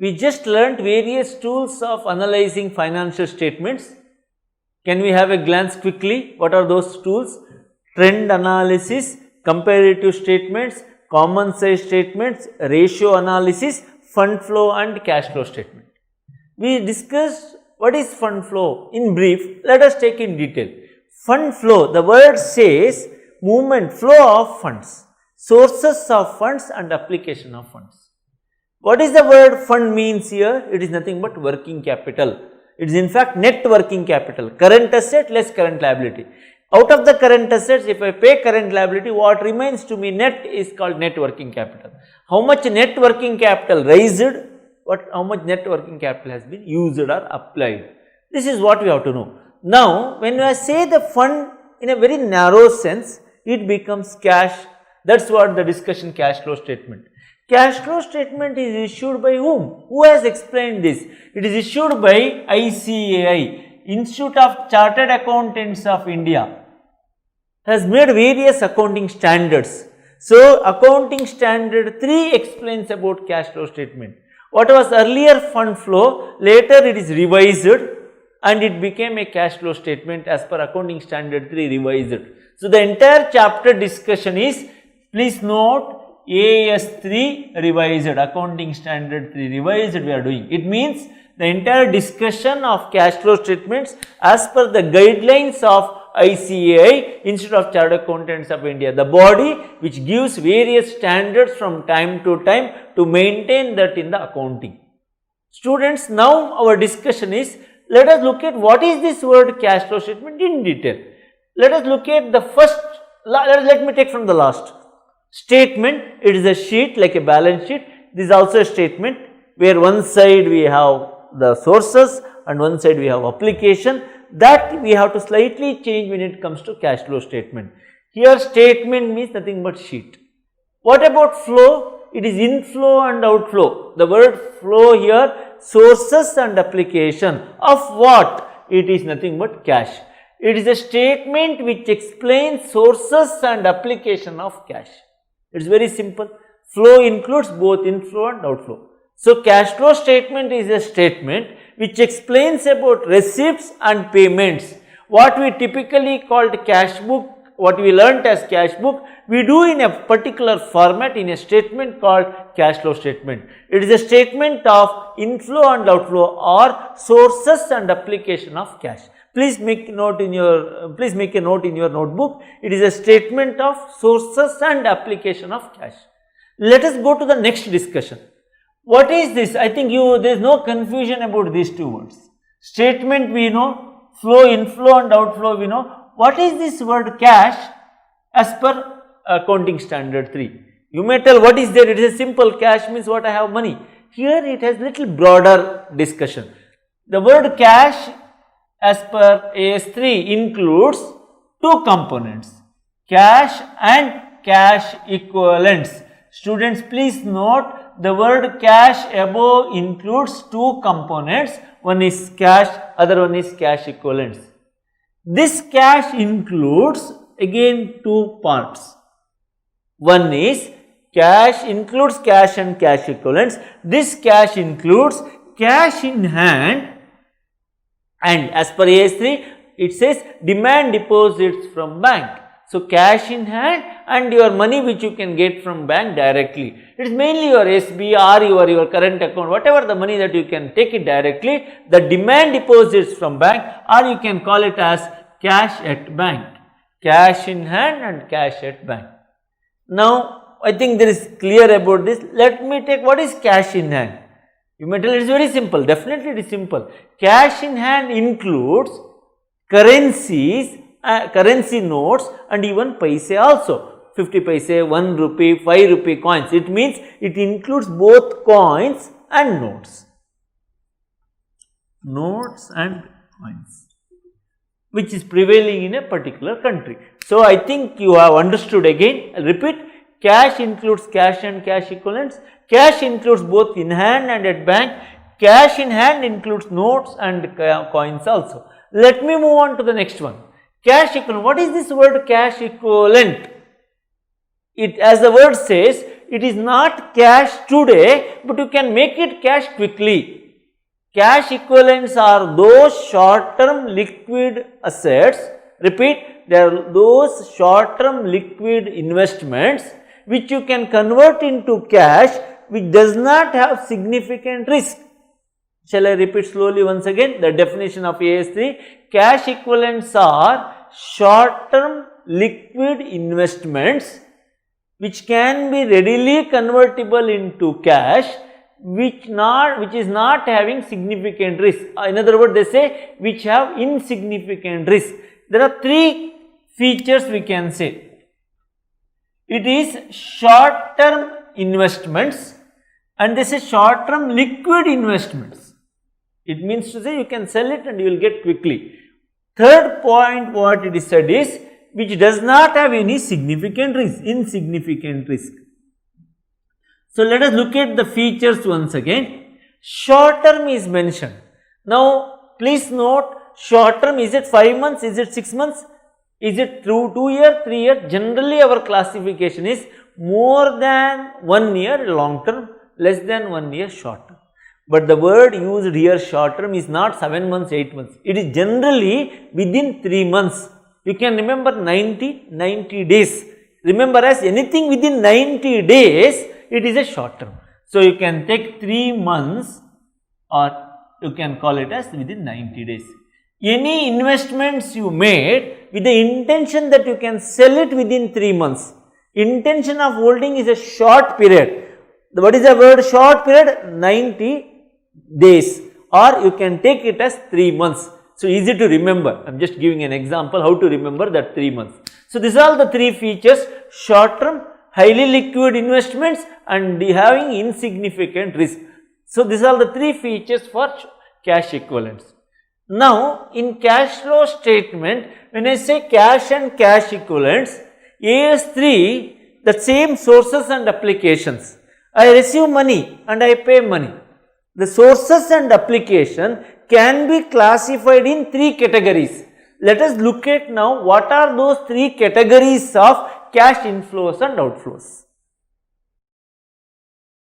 We just learnt various tools of analyzing financial statements. Can we have a glance quickly? What are those tools? Trend analysis, comparative statements, common size statements, ratio analysis, fund flow and cash flow statement. We discussed what is fund flow in brief. Let us take in detail. Fund flow, the word says movement, flow of funds, sources of funds and application of funds. What is the word fund means here? It is nothing but working capital. It is in fact net working capital, current asset less current liability. Out of the current assets, if I pay current liability, what remains to me net is called net working capital. How much net working capital raised, how much net working capital has been used or applied. This is what we have to know. Now, when I say the fund in a very narrow sense, it becomes cash. That is what the discussion cash flow statement. Cash flow statement is issued by whom? Who has explained this? It is issued by ICAI, Institute of Chartered Accountants of India. Has made various accounting standards. So, accounting standard 3 explains about cash flow statement. What was earlier fund flow, later it is revised and it became a cash flow statement as per accounting standard 3 revised. So, the entire chapter discussion is, please note, AS3 revised, accounting standard 3 revised we are doing. It means the entire discussion of cash flow statements as per the guidelines of ICAI, Institute of Chartered Accountants of India, the body which gives various standards from time to time to maintain that in the accounting. Students, now our discussion is, let us look at what is this word cash flow statement in detail. Let us look at the first, let me take from the last. Statement, it is a sheet like a balance sheet. This is also a statement where one side we have the sources and one side we have application. That we have to slightly change when it comes to cash flow statement. Here statement means nothing but sheet. What about flow? It is inflow and outflow. The word flow here, sources and application of what? It is nothing but cash. It is a statement which explains sources and application of cash. It is very simple. Flow includes both inflow and outflow. So, cash flow statement is a statement which explains about receipts and payments. What we typically called cash book, what we learnt as cash book, we do in a particular format in a statement called cash flow statement. It is a statement of inflow and outflow or sources and application of cash. Please make a note in your notebook. It is a statement of sources and application of cash. Let us go to the next discussion. What is this? I think there is no confusion about these two words. Statement we know, flow, inflow and outflow we know. What is this word cash as per accounting standard 3? You may tell what is there? It is a simple cash means what I have money. Here it has little broader discussion. The word cash as per AS3 includes two components, cash and cash equivalents. Students, please note the word cash above includes two components, one is cash, other one is cash equivalents. This cash includes again two parts. One is cash includes cash and cash equivalents. This cash includes cash in hand and as per AS3 it says demand deposits from bank. So, cash in hand and your money which you can get from bank directly. It is mainly your SB or your current account, whatever the money that you can take it directly, the demand deposits from bank, or you can call it as cash at bank, cash in hand and cash at bank. Now, I think there is clear about this. Let me take what is cash in hand. You may tell it is very simple, definitely it is simple. Cash in hand includes currencies, currency notes and even paise also. 50 paise, 1 rupee, 5 rupee coins. It means it includes both coins and notes. Notes and coins, which is prevailing in a particular country. So, I think you have understood again. I repeat, cash includes cash and cash equivalents. Cash includes both in hand and at bank. Cash in hand includes notes and coins also. Let me move on to the next one. Cash equivalent. What is this word cash equivalent? It, as the word says, it is not cash today, but you can make it cash quickly. Cash equivalents are those short-term liquid assets, repeat, they are those short-term liquid investments which you can convert into cash which does not have significant risk. Shall I repeat slowly once again the definition of AS3? Cash equivalents are short-term liquid investments which can be readily convertible into cash which is not having significant risk. In other words, they say which have insignificant risk. There are three features we can say. It is short-term investments and this is short-term liquid investments. It means to say you can sell it and you will get quickly. Third point what it is said is which does not have any significant risk, insignificant risk. So, let us look at the features once again. Short term is mentioned. Now, please note short term, is it 5 months, is it 6 months, is it through 2 years, 3 years? Generally our classification is more than 1 year long term, less than 1 year short term. But the word used here short term is not 7 months, 8 months. It is generally within 3 months. You can remember 90 days. Remember as anything within 90 days, it is a short term. So, you can take 3 months or you can call it as within 90 days. Any investments you made with the intention that you can sell it within 3 months. Intention of holding is a short period. What is the word short period? 90 days, or you can take it as 3 months. So, easy to remember. I am just giving an example how to remember that 3 months. So, these are the three features: short term, highly liquid investments and having insignificant risk. So, these are the three features for cash equivalents. Now, in cash flow statement, when I say cash and cash equivalents, AS3, the same sources and applications. I receive money and I pay money. The sources and application can be classified in 3 categories. Let us look at now what are those 3 categories of cash inflows and outflows.